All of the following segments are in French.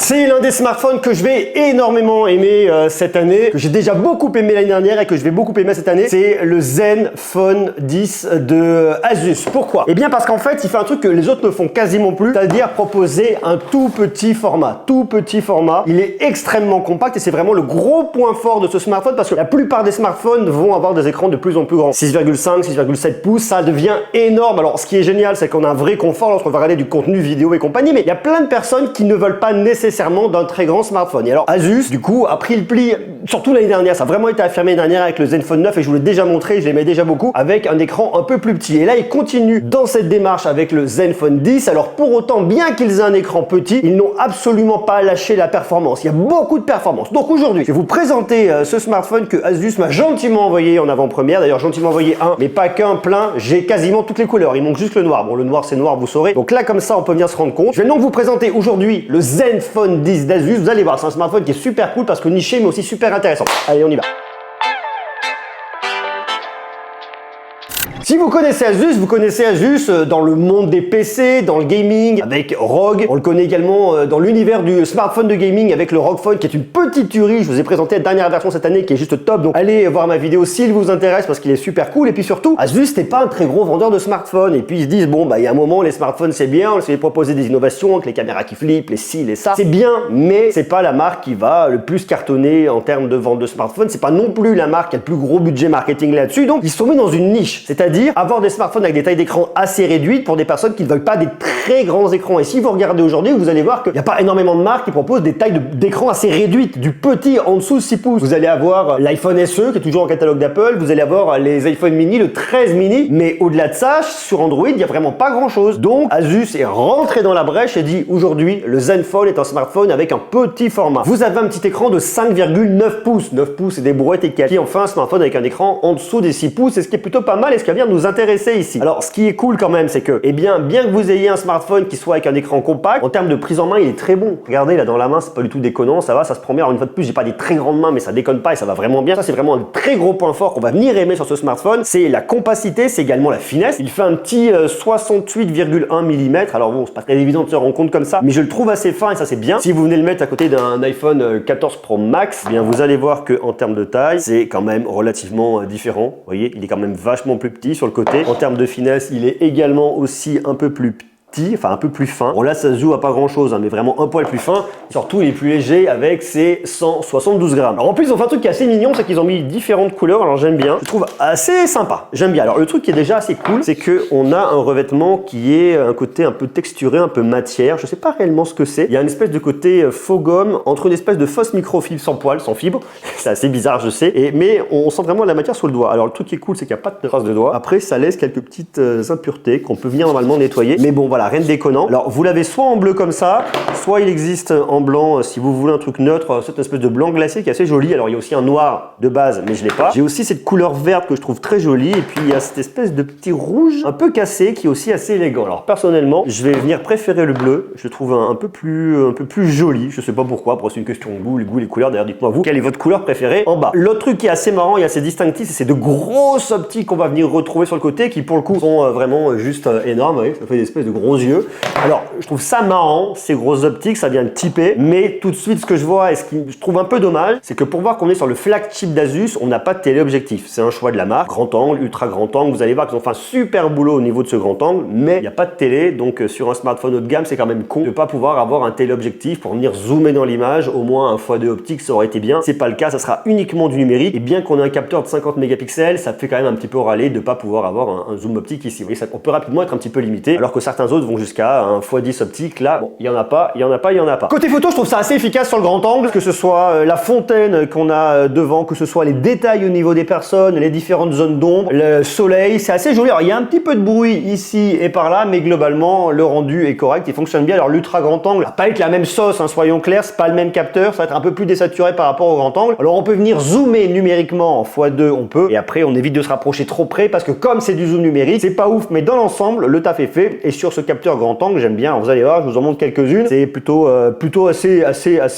C'est l'un des smartphones que je vais énormément aimer cette année, que j'ai déjà beaucoup aimé l'année dernière et que je vais beaucoup aimer cette année. C'est le Zenfone 10 de Asus. Pourquoi? Eh bien parce qu'en fait, il fait un truc que les autres ne font quasiment plus, c'est-à-dire proposer un tout petit format. Tout petit format. Il est extrêmement compact et c'est vraiment le gros point fort de ce smartphone parce que la plupart des smartphones vont avoir des écrans de plus en plus grands. 6,5, 6,7 pouces, ça devient énorme. Alors ce qui est génial, c'est qu'on a un vrai confort lorsqu'on va regarder du contenu vidéo et compagnie, mais il y a plein de personnes qui ne veulent pas nécessairement d'un très grand smartphone. Et alors Asus, du coup, a pris le pli, surtout l'année dernière, ça a vraiment été affirmé l'année dernière avec le Zenfone 9 et je vous l'ai déjà montré, je l'aimais déjà beaucoup, avec un écran un peu plus petit. Et là, ils continuent dans cette démarche avec le Zenfone 10. Alors pour autant, bien qu'ils aient un écran petit, ils n'ont absolument pas lâché la performance. Il y a beaucoup de performance. Donc aujourd'hui, je vais vous présenter ce smartphone que Asus m'a gentiment envoyé en avant-première. D'ailleurs, gentiment envoyé un, mais pas qu'un, plein. J'ai quasiment toutes les couleurs. Il manque juste le noir. Bon, le noir, c'est noir, vous saurez. Donc là, comme ça, on peut bien se rendre compte. Je vais donc vous présenter aujourd'hui le Zenfone 10 d'Asus. Vous allez voir, c'est un smartphone qui est super cool parce que niché, mais aussi super intéressant. Allez, on y va. Si vous connaissez Asus dans le monde des PC, dans le gaming, avec ROG. On le connaît également dans l'univers du smartphone de gaming avec le ROG Phone qui est une petite tuerie. Je vous ai présenté la dernière version cette année qui est juste top. Donc allez voir ma vidéo s'il vous intéresse parce qu'il est super cool. Et puis surtout, Asus n'est pas un très gros vendeur de smartphones. Et puis ils se disent, bon, bah il y a un moment, les smartphones c'est bien, on essaie de proposer des innovations avec les caméras qui flippent, les ci, les ça. C'est bien, mais c'est pas la marque qui va le plus cartonner en termes de vente de smartphones. C'est pas non plus la marque qui a le plus gros budget marketing là-dessus. Donc ils se sont mis dans une niche. C'est-à-dire avoir des smartphones avec des tailles d'écran assez réduites pour des personnes qui ne veulent pas des très grands écrans. Et si vous regardez aujourd'hui, vous allez voir qu'il n'y a pas énormément de marques qui proposent des tailles d'écran assez réduites, du petit en dessous de 6 pouces. Vous allez avoir l'iPhone SE qui est toujours en catalogue d'Apple, vous allez avoir les iPhone mini, le 13 mini, mais au-delà de ça, sur Android, il n'y a vraiment pas grand-chose. Donc Asus est rentré dans la brèche et dit aujourd'hui, le Zenfone est un smartphone avec un petit format. Vous avez un petit écran de 5,9 pouces. 9 pouces, c'est des brouettes et qui enfin un smartphone avec un écran en dessous des 6 pouces, c'est ce qui est plutôt pas mal et ce qui va venir nous intéresser ici. Alors ce qui est cool quand même, c'est que, eh bien que vous ayez un smartphone qui soit avec un écran compact, en termes de prise en main, il est très bon. Regardez là dans la main, c'est pas du tout déconnant, ça va, ça se prend bien. Alors une fois de plus, j'ai pas des très grandes mains, mais ça déconne pas et ça va vraiment bien. Ça c'est vraiment un très gros point fort qu'on va venir aimer sur ce smartphone. C'est la compacité, c'est également la finesse. Il fait un petit 68,1 mm. Alors bon, c'est pas très évident de se rendre compte comme ça, mais je le trouve assez fin et ça c'est bien. Si vous venez le mettre à côté d'un iPhone 14 Pro Max, eh bien vous allez voir que en termes de taille, c'est quand même relativement différent. Vous voyez, il est quand même vachement plus petit sur le côté. En termes de finesse, il est également aussi un peu plus petit, enfin un peu plus fin. Bon là ça se joue à pas grand chose, hein, mais vraiment un poil plus fin. Surtout il est plus léger avec ses 172 grammes. Alors en plus ils ont fait un truc qui est assez mignon, c'est qu'ils ont mis différentes couleurs, alors j'aime bien. Je trouve assez sympa, j'aime bien. Alors le truc qui est déjà assez cool, c'est qu'on a un revêtement qui est un côté un peu texturé, un peu matière. Je sais pas réellement ce que c'est. Il y a une espèce de côté faux gomme entre une espèce de fausse microfibre sans poil, sans fibre. C'est assez bizarre je sais, mais on sent vraiment la matière sur le doigt. Alors le truc qui est cool, c'est qu'il n'y a pas de traces de doigt. Après ça laisse quelques petites impuretés qu'on peut venir normalement nettoyer. Mais bon voilà, rien de déconnant. Alors vous l'avez soit en bleu comme ça, soit il existe en blanc si vous voulez un truc neutre, cette espèce de blanc glacé qui est assez joli. Alors il y a aussi un noir de base, mais je l'ai pas. J'ai aussi cette couleur verte que je trouve très jolie et puis il y a cette espèce de petit rouge un peu cassé qui est aussi assez élégant. Alors personnellement, je vais venir préférer le bleu. Je le trouve un peu plus joli. Je sais pas pourquoi. Après c'est une question de goût, les couleurs. D'ailleurs dites-moi vous, quelle est votre couleur préférée en bas. L'autre truc qui est assez marrant et assez distinctif, c'est de grosses optiques qu'on va venir retrouver sur le côté qui pour le coup sont vraiment juste énormes. Vous voyez, ça fait des espèces de gros yeux. Alors, je trouve ça marrant, ces grosses optiques, ça vient de typer, mais tout de suite, ce que je vois et ce qui je trouve un peu dommage, c'est que pour voir qu'on est sur le flagship d'Asus, on n'a pas de téléobjectif. C'est un choix de la marque, grand angle, ultra grand angle. Vous allez voir qu'ils ont fait un super boulot au niveau de ce grand angle, mais il n'y a pas de télé, donc sur un smartphone haut de gamme, c'est quand même con de ne pas pouvoir avoir un téléobjectif pour venir zoomer dans l'image. Au moins un x2 optique, ça aurait été bien. C'est pas le cas, ça sera uniquement du numérique. Et bien qu'on ait un capteur de 50 mégapixels, ça fait quand même un petit peu râler de ne pas pouvoir avoir un zoom optique ici. Vous voyez, on peut rapidement être un petit peu limité, alors que certains autres vont jusqu'à un x10 optique. Là, bon, il y en a pas. Côté photo, je trouve ça assez efficace sur le grand angle, que ce soit la fontaine qu'on a devant, que ce soit les détails au niveau des personnes, les différentes zones d'ombre, le soleil, c'est assez joli. Alors, il y a un petit peu de bruit ici et par là, mais globalement, le rendu est correct, il fonctionne bien. Alors, l'ultra grand angle va pas être la même sauce, hein, soyons clairs, c'est pas le même capteur, ça va être un peu plus désaturé par rapport au grand angle. Alors, on peut venir zoomer numériquement en x2, on peut, et après, on évite de se rapprocher trop près parce que comme c'est du zoom numérique, c'est pas ouf, mais dans l'ensemble, le taf est fait. Et sur ce capteur grand angle, j'aime bien. Alors, vous allez voir, je vous en montre quelques-unes. C'est plutôt assez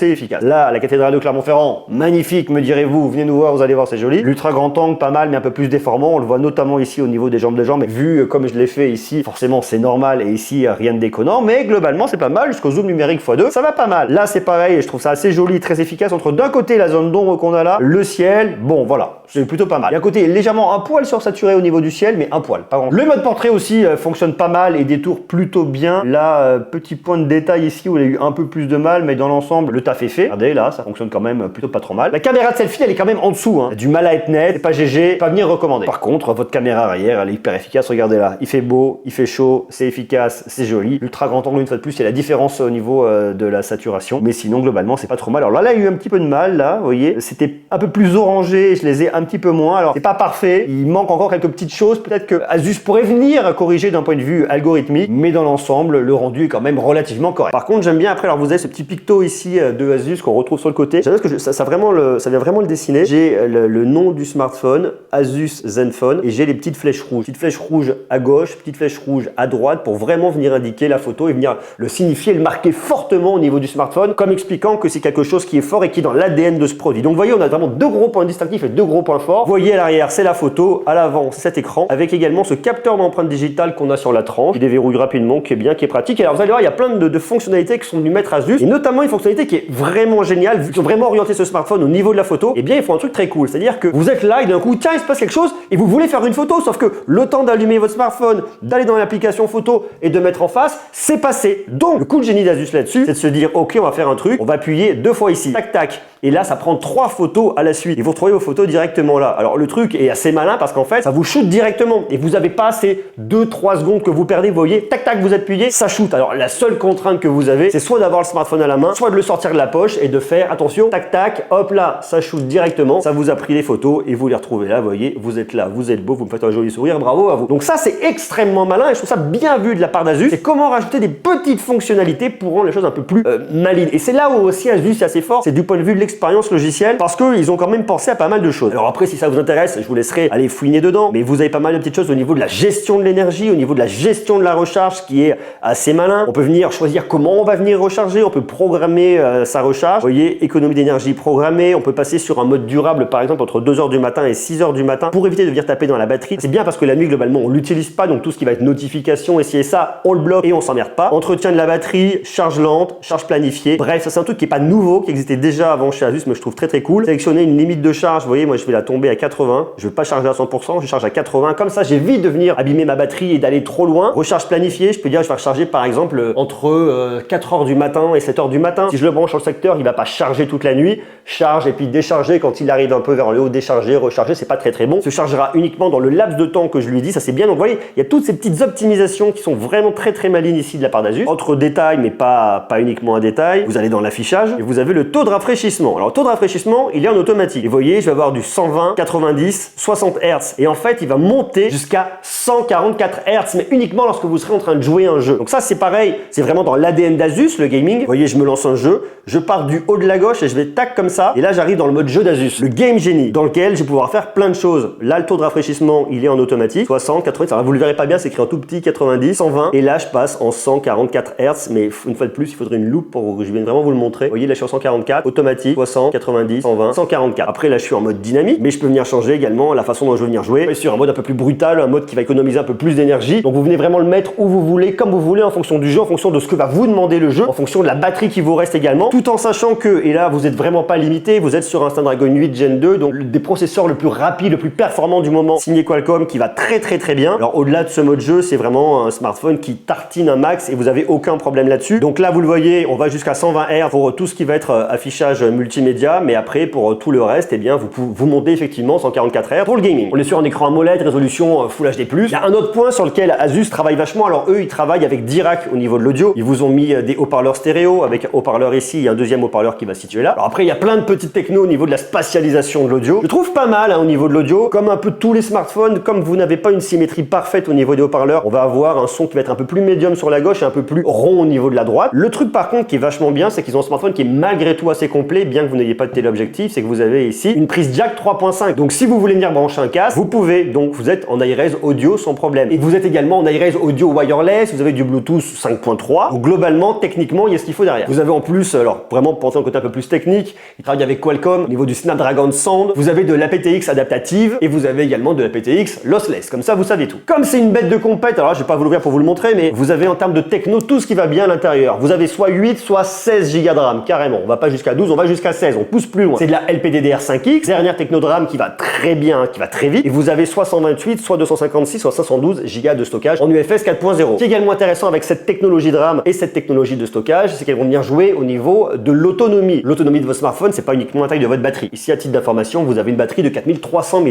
efficace. Là, la cathédrale de Clermont-Ferrand, magnifique, me direz-vous. Venez nous voir, vous allez voir, c'est joli. L'ultra grand angle, pas mal, mais un peu plus déformant. On le voit notamment ici au niveau des jambes de jambe. Mais vu comme je l'ai fait ici, forcément, c'est normal. Et ici, rien de déconnant. Mais globalement, c'est pas mal. Jusqu'au zoom numérique x2, ça va pas mal. Là, c'est pareil. Et je trouve ça assez joli, très efficace. Entre d'un côté, la zone d'ombre qu'on a là, le ciel. Bon, voilà, c'est plutôt pas mal. Il y a un côté légèrement un poil sursaturé au niveau du ciel, mais un poil, pas grand. Le mode portrait aussi fonctionne pas mal et détourne plutôt bien. Là, petit point de détail ici où il a eu un peu plus de mal, mais dans l'ensemble, le taf est fait. Regardez, là, ça fonctionne quand même plutôt pas trop mal. La caméra de selfie, elle est quand même en dessous. Du mal à être net, c'est pas GG, pas venir recommander. Par contre, votre caméra arrière, elle est hyper efficace. Regardez là, il fait beau, il fait chaud, c'est efficace, c'est joli. L'ultra grand angle, une fois de plus, il y a la différence au niveau de la saturation. Mais sinon, globalement, c'est pas trop mal. Alors là, il y a eu un petit peu de mal, là, vous voyez. C'était un peu plus orangé, je les ai un petit peu moins. Alors, c'est pas parfait, il manque encore quelques petites choses. Peut-être que Asus pourrait venir corriger d'un point de vue algorithmique, mais dans l'ensemble, le rendu est quand même relativement correct. Par contre, j'aime bien après, alors vous avez ce petit picto ici de Asus qu'on retrouve sur le côté. J'aime bien parce que ça vient vraiment le dessiner. J'ai le nom du smartphone, Asus Zenfone, et j'ai les petites flèches rouges. Petites flèches rouges à gauche, petites flèches rouges à droite pour vraiment venir indiquer la photo et venir le signifier, le marquer fortement au niveau du smartphone, comme expliquant que c'est quelque chose qui est fort et qui est dans l'ADN de ce produit. Donc vous voyez, on a vraiment deux gros points distinctifs et deux gros points forts. Vous voyez à l'arrière, c'est la photo, à l'avant, c'est cet écran, avec également ce capteur d'empreinte digitale qu'on a sur la tranche, qui déverrouille rapidement, qui est bien, qui est pratique. Et alors vous allez voir, il y a plein de fonctionnalités qui sont venues mettre Asus, et notamment une fonctionnalité qui est vraiment géniale, vu qu'ils ont vraiment orienté ce smartphone au niveau de la photo. Et bien, ils font un truc très cool, c'est-à-dire que vous êtes là et d'un coup, tiens, il se passe quelque chose et vous voulez faire une photo, sauf que le temps d'allumer votre smartphone, d'aller dans l'application photo et de mettre en face, c'est passé. Donc, le coup de génie d'Asus là-dessus, c'est de se dire, ok, on va faire un truc, on va appuyer 2 fois ici, tac, tac. Et là, ça prend 3 photos à la suite. Et vous retrouvez vos photos directement là. Alors, le truc est assez malin parce qu'en fait, ça vous shoot directement. Et vous n'avez pas ces 2-3 secondes que vous perdez. Vous voyez, tac, tac, vous appuyez, ça shoot. Alors, la seule contrainte que vous avez, c'est soit d'avoir le smartphone à la main, soit de le sortir de la poche et de faire, attention, tac, tac, hop là, ça shoot directement. Ça vous a pris les photos et vous les retrouvez là. Vous voyez, vous êtes là, vous êtes beau, vous me faites un joli sourire, bravo à vous. Donc ça, c'est extrêmement malin et je trouve ça bien vu de la part d'Asus. C'est comment rajouter des petites fonctionnalités pour rendre les choses un peu plus malines. Et c'est là où aussi Asus est assez fort, c'est du point de vue de l'expérience logicielle, parce qu'ils ont quand même pensé à pas mal de choses. Alors après, si ça vous intéresse, je vous laisserai aller fouiner dedans, mais vous avez pas mal de petites choses au niveau de la gestion de l'énergie, au niveau de la gestion de la recharge, qui est assez malin. On peut venir choisir comment on va venir recharger, on peut programmer sa recharge. Vous voyez, économie d'énergie programmée, on peut passer sur un mode durable, par exemple, entre 2h du matin et 6h du matin, pour éviter de venir taper dans la batterie. C'est bien parce que la nuit, globalement, on l'utilise pas, donc tout ce qui va être notification, et si et ça, on le bloque et on s'emmerde pas. Entretien de la batterie, charge lente, charge planifiée. Bref, ça c'est un truc qui est pas nouveau, qui existait déjà avant chez Asus, mais je trouve très cool. Sélectionner une limite de charge, vous voyez, moi je vais la tomber à 80, je vais pas charger à 100%, je charge à 80, comme ça j'évite de venir abîmer ma batterie et d'aller trop loin. Recharge planifiée, je peux dire je vais recharger par exemple entre 4h du matin et 7h du matin. Si je le branche sur le secteur, il va pas charger toute la nuit, charge et puis décharger quand il arrive un peu vers le haut, décharger, recharger, c'est pas très bon. Se chargera uniquement dans le laps de temps que je lui dis, ça c'est bien. Donc vous voyez, il y a toutes ces petites optimisations qui sont vraiment très malines ici de la part d'Asus. Autre détail, mais pas uniquement un détail, vous allez dans l'affichage et vous avez le taux de rafraîchissement. Alors le taux de rafraîchissement, il est en automatique. Et vous voyez, je vais avoir du 120, 90, 60 Hz. Et en fait, il va monter jusqu'à 144 Hz, mais uniquement lorsque vous serez en train de jouer un jeu. Donc ça, c'est pareil, c'est vraiment dans l'ADN d'Asus, le gaming. Vous voyez, je me lance un jeu, je pars du haut de la gauche et je vais tac comme ça. Et là, j'arrive dans le mode jeu d'Asus, le Game Genie, dans lequel je vais pouvoir faire plein de choses. Là, le taux de rafraîchissement, il est en automatique. 60, 90, alors vous le verrez pas bien, c'est écrit en tout petit, 90, 120. Et là, je passe en 144 Hz, mais une fois de plus, il faudrait une loupe pour que je vienne vraiment vous le montrer. Vous voyez, là, je suis en 144, automatique, 60, 90, 120, 144. Après, là, je suis en mode dynamique, mais je peux venir changer également la façon dont je veux venir jouer. Et sur un mode un peu plus brutal, un mode qui va économiser un peu plus d'énergie. Donc, vous venez vraiment le mettre où vous voulez, comme vous voulez, en fonction du jeu, en fonction de ce que va vous demander le jeu, en fonction de la batterie qui vous reste également, tout en sachant que, et là, vous êtes vraiment pas limité, vous êtes sur un Snapdragon 8 Gen 2, donc des processeurs le plus rapide, le plus performant du moment, signé Qualcomm, qui va très bien. Alors, au-delà de ce mode jeu, c'est vraiment un smartphone qui tartine un max et vous avez aucun problème là-dessus. Donc là, vous le voyez, on va jusqu'à 120 Hz pour tout ce qui va être affichage multimédia, mais après, pour tout le reste, eh bien, vous montez effectivement 144 Hz pour le gaming. On est sur un écran AMOLED, résolution Full HD+. Il y a un autre point sur lequel Asus travaille vachement. Alors eux, ils travaillent avec 10 racks au niveau de l'audio. Ils vous ont mis des haut-parleurs stéréo avec un haut-parleur ici et un deuxième haut-parleur qui va se situer là. Alors après, il y a plein de petites technos au niveau de la spatialisation de l'audio. Je trouve pas mal au niveau de l'audio. Comme un peu tous les smartphones, comme vous n'avez pas une symétrie parfaite au niveau des haut-parleurs, on va avoir un son qui va être un peu plus médium sur la gauche et un peu plus rond au niveau de la droite. Le truc par contre qui est vachement bien, c'est qu'ils ont un smartphone qui est malgré tout assez complet, bien bien que vous n'ayez pas de téléobjectif, c'est que vous avez ici une prise jack 3.5. Donc si vous voulez venir brancher un casque, vous pouvez. Donc vous êtes en hi-res audio sans problème. Et vous êtes également en hi-res audio wireless, vous avez du Bluetooth 5.3. Donc globalement, techniquement, il y a ce qu'il faut derrière. Vous avez en plus, alors vraiment pour penser un côté un peu plus technique, il travaille avec Qualcomm au niveau du Snapdragon Sound. Vous avez de l'aptX adaptative et vous avez également de l'aptX lossless. Comme ça, vous savez tout. Comme c'est une bête de compète, alors là, je vais pas vous l'ouvrir pour vous le montrer, mais vous avez en termes de techno tout ce qui va bien à l'intérieur. Vous avez soit 8, soit 16 Go de RAM, carrément. On va pas jusqu'à 12, on va jusqu'à 16, on pousse plus loin. C'est de la LPDDR5X, dernière techno de RAM qui va très bien, qui va très vite. Et vous avez soit 128, soit 256, soit 512 Go de stockage en UFS 4.0. Ce qui est également intéressant avec cette technologie de RAM et cette technologie de stockage, c'est qu'elles vont venir jouer au niveau de l'autonomie. L'autonomie de votre smartphone, c'est pas uniquement la taille de votre batterie. Ici, à titre d'information, vous avez une batterie de 4300 mAh.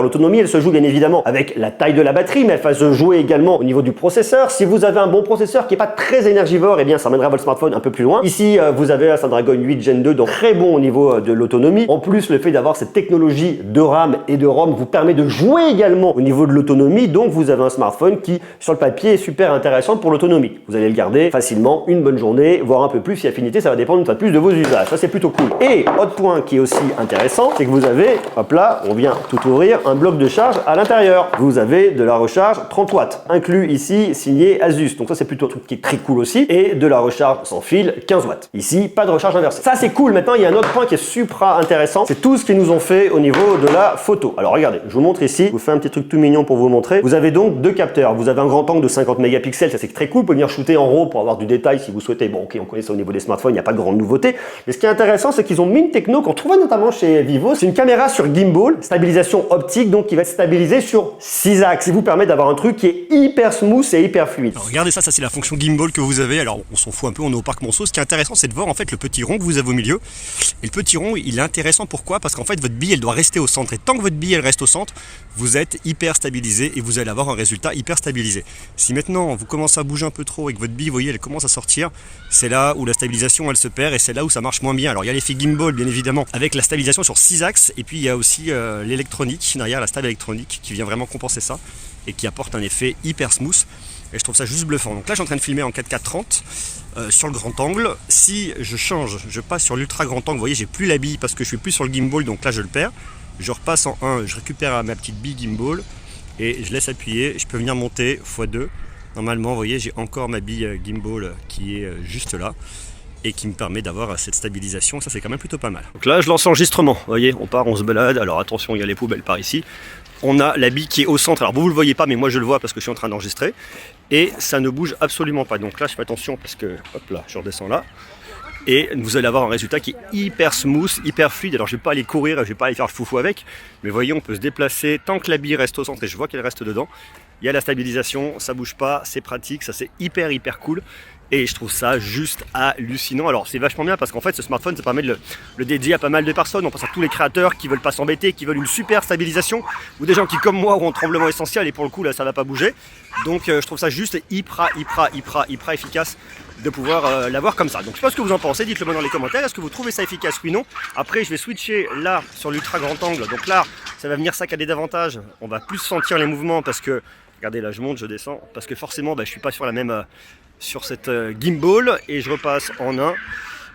L'autonomie, elle se joue bien évidemment avec la taille de la batterie, mais elle va se jouer également au niveau du processeur. Si vous avez un bon processeur qui est pas très énergivore, eh bien, ça mènera votre smartphone un peu plus loin. Ici, vous avez un Snapdragon 8 Gen 2, donc très bon au niveau de l'autonomie. En plus, le fait d'avoir cette technologie de RAM et de ROM vous permet de jouer également au niveau de l'autonomie. Donc, vous avez un smartphone qui, sur le papier, est super intéressant pour l'autonomie. Vous allez le garder facilement une bonne journée, voire un peu plus si affinité, ça va dépendre une fois de plus de vos usages. Ça, c'est plutôt cool. Et autre point qui est aussi intéressant, c'est que vous avez, hop là, on vient tout ouvrir, un bloc de charge à l'intérieur. Vous avez de la recharge 30 watts, inclus ici, signé Asus. Donc ça, c'est plutôt un truc qui est très cool aussi. Et de la recharge sans fil, 15 watts. Ici, pas de recharge inversée. Ça, c'est cool. Maintenant, il y a un autre point qui est supra intéressant. C'est tout ce qu'ils nous ont fait au niveau de la photo. Alors, regardez, je vous montre ici. Je vous fais un petit truc tout mignon pour vous montrer. Vous avez donc deux capteurs. Vous avez un grand angle de 50 mégapixels. Ça, c'est très cool. Vous pouvez venir shooter en RAW pour avoir du détail si vous souhaitez. Bon, ok, on connaît ça au niveau des smartphones. Il n'y a pas de grande nouveauté. Mais ce qui est intéressant, c'est qu'ils ont mis une techno qu'on trouve notamment chez Vivo. C'est une caméra sur gimbal, stabilisation optique, donc qui va être stabilisée sur 6 axes. Ce qui vous permet d'avoir un truc qui est hyper smooth et hyper fluide. Alors, regardez ça, c'est la fonction gimbal que vous avez. Alors on s'en fout un peu, on est au parc Monceau. Ce qui est intéressant, c'est de voir en fait le petit rond que vous avez au milieu. Et le petit rond, il est intéressant pourquoi? Parce qu'en fait votre bille, elle doit rester au centre. Et tant que votre bille, elle reste au centre, vous êtes hyper stabilisé et vous allez avoir un résultat hyper stabilisé. Si maintenant vous commencez à bouger un peu trop et que votre bille, vous voyez, elle commence à sortir, c'est là où la stabilisation, elle se perd et c'est là où ça marche moins bien. Alors il y a l'effet gimbal, bien évidemment, avec la stabilisation sur 6 axes. Et puis il y a aussi l'électronique, derrière la stable électronique, qui vient vraiment compenser ça et qui apporte un effet hyper smooth. Et je trouve ça juste bluffant. Donc là, je suis en train de filmer en 4K 30 sur le grand angle. Si je change, je passe sur l'ultra grand angle, vous voyez, j'ai plus la bille parce que je suis plus sur le gimbal, donc là, je le perds. Je repasse en 1, je récupère ma petite bille gimbal et je laisse appuyer. Je peux venir monter x2. Normalement, vous voyez, j'ai encore ma bille gimbal qui est juste là et qui me permet d'avoir cette stabilisation. Ça, c'est quand même plutôt pas mal. Donc là, je lance l'enregistrement. Vous voyez, on part, on se balade. Alors attention, il y a les poubelles par ici. On a la bille qui est au centre. Alors vous ne le voyez pas, mais moi je le vois parce que je suis en train d'enregistrer. Et ça ne bouge absolument pas. Donc là, je fais attention parce que, hop là, je redescends là. Et vous allez avoir un résultat qui est hyper smooth, hyper fluide. Alors je ne vais pas aller courir, je ne vais pas aller faire le foufou avec. Mais voyez, on peut se déplacer tant que la bille reste au centre et je vois qu'elle reste dedans. Il y a la stabilisation, ça ne bouge pas, c'est pratique, ça c'est hyper cool. Et je trouve ça juste hallucinant. Alors c'est vachement bien parce qu'en fait ce smartphone ça permet de le dédier à pas mal de personnes. On pense à tous les créateurs qui veulent pas s'embêter, qui veulent une super stabilisation, ou des gens qui comme moi ont un tremblement essentiel et pour le coup là ça va pas bouger. Donc je trouve ça juste hyper efficace de pouvoir l'avoir comme ça. Donc je sais pas ce que vous en pensez, dites-le moi dans les commentaires. Est-ce que vous trouvez ça efficace, oui, non? Après je vais switcher là sur l'ultra grand angle. Donc là ça va venir saccader davantage. On va plus sentir les mouvements parce que, regardez là je monte, je descends, parce que forcément je suis pas sur la même... sur cette gimbal et je repasse en 1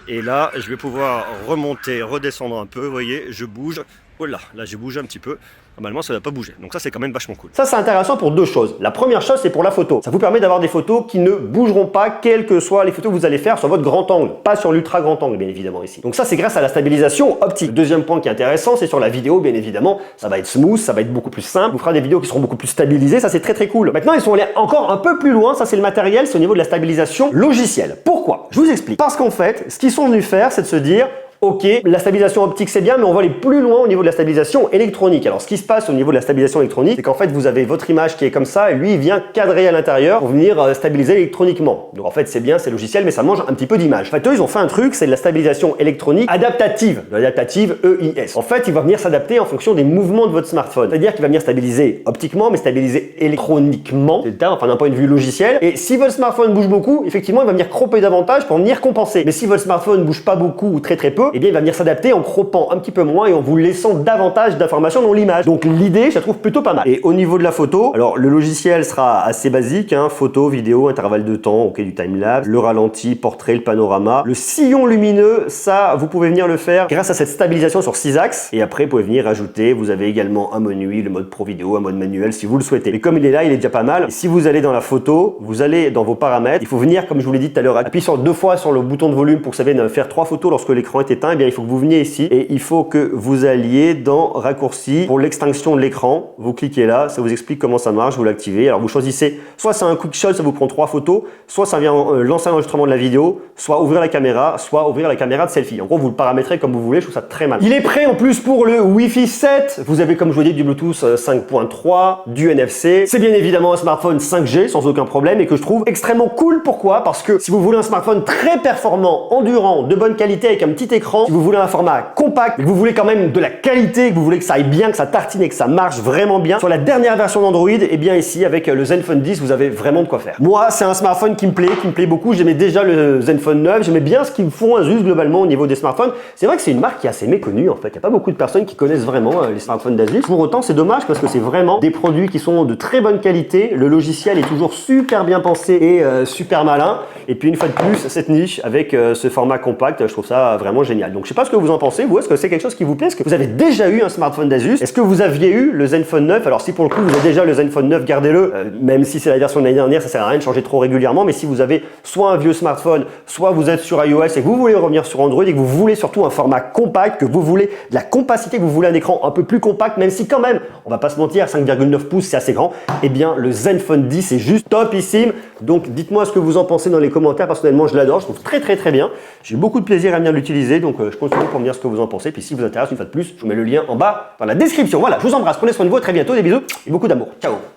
et là je vais pouvoir remonter, redescendre un peu, vous voyez, je bouge, oh là j'ai bougé un petit peu, normalement ça ne va pas bouger, donc ça c'est quand même vachement cool. Ça c'est intéressant pour deux choses. La première chose c'est pour la photo, ça vous permet d'avoir des photos qui ne bougeront pas quelles que soient les photos que vous allez faire sur votre grand angle, pas sur l'ultra grand angle bien évidemment ici. Donc ça c'est grâce à la stabilisation optique. Le deuxième point qui est intéressant c'est sur la vidéo bien évidemment, ça va être smooth, ça va être beaucoup plus simple, vous fera des vidéos qui seront beaucoup plus stabilisées, ça c'est très cool. Maintenant ils sont allés encore un peu plus loin, ça c'est le matériel, c'est au niveau de la stabilisation logicielle. Pourquoi? Je vous explique. Parce qu'en fait ce qu'ils sont venus faire c'est de se dire ok, la stabilisation optique c'est bien, mais on va aller plus loin au niveau de la stabilisation électronique. Alors ce qui se passe au niveau de la stabilisation électronique, c'est qu'en fait vous avez votre image qui est comme ça et lui il vient cadrer à l'intérieur pour venir stabiliser électroniquement. Donc en fait c'est bien, c'est logiciel, mais ça mange un petit peu d'image. En fait eux ils ont fait un truc, c'est de la stabilisation électronique adaptative, de l'adaptative EIS. En fait il va venir s'adapter en fonction des mouvements de votre smartphone. C'est-à-dire qu'il va venir stabiliser optiquement, mais stabiliser électroniquement, c'est le terme, enfin d'un point de vue logiciel. Et si votre smartphone bouge beaucoup, effectivement il va venir cropper davantage pour venir compenser. Mais si votre smartphone bouge pas beaucoup ou très peu, peu, eh bien il va venir s'adapter en croppant un petit peu moins et en vous laissant davantage d'informations dans l'image. Donc l'idée, je la trouve plutôt pas mal. Et au niveau de la photo, alors le logiciel sera assez basique, hein, photo, vidéo, intervalle de temps, ok, du timelapse, le ralenti, portrait, le panorama. Le sillon lumineux, ça, vous pouvez venir le faire grâce à cette stabilisation sur 6 axes. Et après, vous pouvez venir ajouter, vous avez également un menu, le mode pro vidéo, un mode manuel si vous le souhaitez. Mais comme il est là, il est déjà pas mal. Et si vous allez dans la photo, vous allez dans vos paramètres, il faut venir, comme je vous l'ai dit tout à l'heure, appuyer sur 2 fois sur le bouton de volume pour que ça vienne faire 3 photos lorsque l'écran est éteint. Eh bien, il faut que vous veniez ici et il faut que vous alliez dans raccourci pour l'extinction de l'écran. Vous cliquez là, ça vous explique comment ça marche, vous l'activez. Alors vous choisissez, soit c'est un quick shot, ça vous prend 3 photos, soit ça vient lancer l'enregistrement de la vidéo, soit ouvrir la caméra, soit ouvrir la caméra de selfie. En gros, vous le paramétrez comme vous voulez, je trouve ça très mal. Il est prêt en plus pour le Wi-Fi 7. Vous avez, comme je vous l'ai dit, du Bluetooth 5.3, du NFC. C'est bien évidemment un smartphone 5G sans aucun problème et que je trouve extrêmement cool. Pourquoi? Parce que si vous voulez un smartphone très performant, endurant, de bonne qualité avec un petit écran, si vous voulez un format compact, que vous voulez quand même de la qualité, que vous voulez que ça aille bien, que ça tartine et que ça marche vraiment bien, sur la dernière version d'Android, et bien ici avec le Zenfone 10, vous avez vraiment de quoi faire. Moi, c'est un smartphone qui me plaît beaucoup. J'aimais déjà le Zenfone 9, j'aimais bien ce qu'ils font juste globalement au niveau des smartphones. C'est vrai que c'est une marque qui est assez méconnue en fait. Il n'y a pas beaucoup de personnes qui connaissent vraiment les smartphones d'Asus. Pour autant, c'est dommage parce que c'est vraiment des produits qui sont de très bonne qualité. Le logiciel est toujours super bien pensé et super malin. Et puis une fois de plus, cette niche avec ce format compact, je trouve ça vraiment génial. Donc je sais pas ce que vous en pensez, vous, est-ce que c'est quelque chose qui vous plaît? Est-ce que vous avez déjà eu un smartphone d'Asus? Est-ce que vous aviez eu le Zenfone 9? Alors si pour le coup vous avez déjà le Zenfone 9, gardez-le, même si c'est la version de l'année dernière, ça sert à rien de changer trop régulièrement. Mais si vous avez soit un vieux smartphone, soit vous êtes sur iOS et que vous voulez revenir sur Android et que vous voulez surtout un format compact, que vous voulez de la compacité, que vous voulez un écran un peu plus compact, même si quand même, on va pas se mentir, 5,9 pouces c'est assez grand, eh bien le Zenfone 10 est juste topissime. Donc dites-moi ce que vous en pensez dans les commentaires. Personnellement, je l'adore, je trouve très bien. J'ai beaucoup de plaisir à venir l'utiliser, donc je compte sur vous pour me dire ce que vous en pensez. Puis si vous intéresse une fois de plus, je vous mets le lien en bas dans la description. Voilà, je vous embrasse, prenez soin de vous, à très bientôt, des bisous et beaucoup d'amour. Ciao.